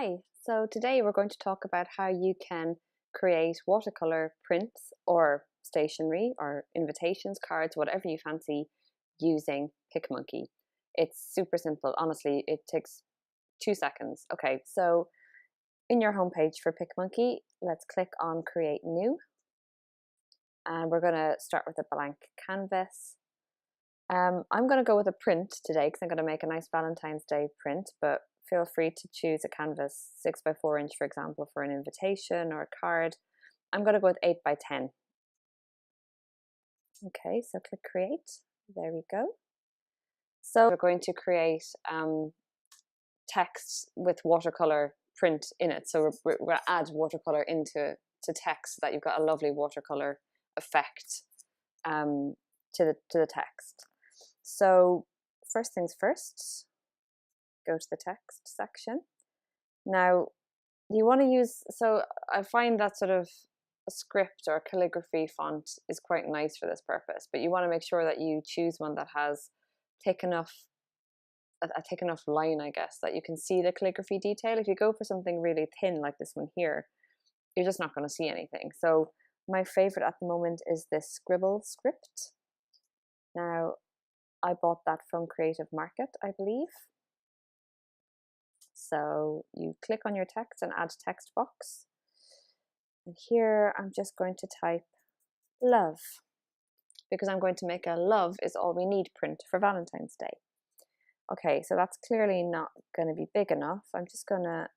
Hi, so today we're going to talk about how you can create watercolor prints or stationery or invitations, cards, whatever you fancy using Picmonkey. It's super simple, honestly, it takes 2 seconds. Okay, so in your homepage for Picmonkey, let's click on Create New. And we're going to start with a blank canvas. I'm going to go with a print today because I'm going to make a nice Valentine's Day print, but feel free to choose a canvas 6x4 inch, for example, for an invitation or a card. I'm going to go with 8x10. Okay, so click create. There we go. So we're going to create text with watercolor print in it. So we're going to add watercolor into text so that you've got a lovely watercolor effect to the text. So first things first, go to the text section. Now you want to use, so I find that sort of a script or a calligraphy font is quite nice for this purpose, but you want to make sure that you choose one that has a thick enough line, I guess, that you can see the calligraphy detail. If you go for something really thin like this one here, you're just not going to see anything. So my favorite at the moment is this scribble script. Now I bought that from Creative Market, I believe. So you click on your text and add text box. And here I'm just going to type love, because I'm going to make a love is all we need print for Valentine's Day. Okay, so that's clearly not going to be big enough. I'm just going to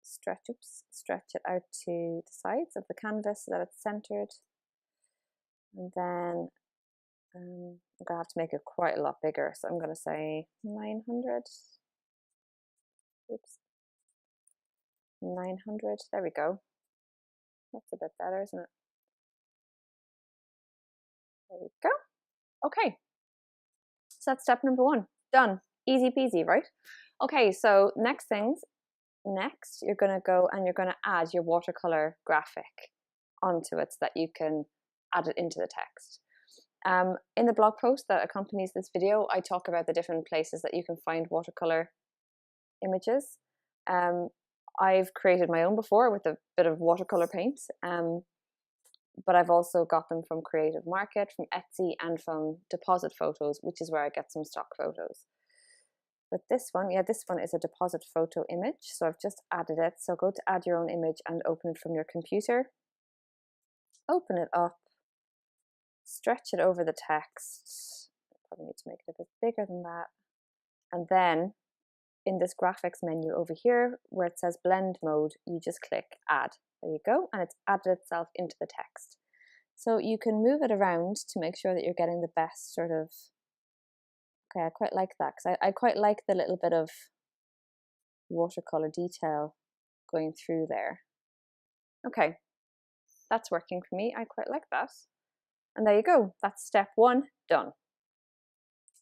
stretch it out to the sides of the canvas so that it's centered. And then I'm going to have to make it quite a lot bigger. So I'm going to say 900. Oops. 900. There we go. That's a bit better, isn't it? There we go. Okay. So that's step number 1. Done. Easy peasy, right? Okay, so next you're going to go and you're going to add your watercolor graphic onto it so that you can add it into the text. In the blog post that accompanies this video, I talk about the different places that you can find watercolor images. I've created my own before with a bit of watercolor paint, but I've also got them from Creative Market, from Etsy, and from Deposit Photos, which is where I get some stock photos. But this one is a deposit photo image, so I've just added it. So go to add your own image and open it from your computer. Open it up, stretch it over the text. Probably need to make it a bit bigger than that. And then in this graphics menu over here where it says blend mode, you just click add. There you go, and it's added itself into the text. So you can move it around to make sure that you're getting the best sort of, okay, I quite like that because I quite like the little bit of watercolor detail going through there. Okay, that's working for me. I quite like that. And there you go, that's step 1 done.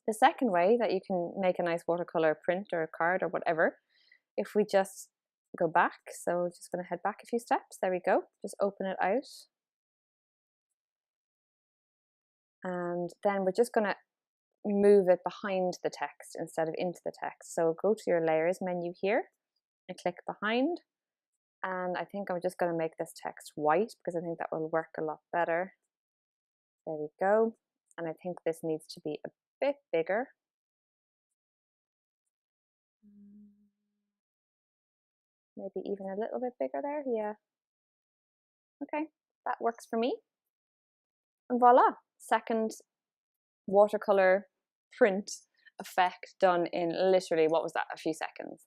The second way that you can make a nice watercolor print or a card or whatever, if we just go back, so we're just going to head back a few steps, there we go, just open it out. And then we're just going to move it behind the text instead of into the text. So go to your layers menu here and click behind. And I think I'm just going to make this text white because I think that will work a lot better. There we go. And I think this needs to be a bit bigger. Maybe even a little bit bigger there. Yeah. Okay, that works for me. And voila, second watercolor print effect done in literally, what was that, a few seconds.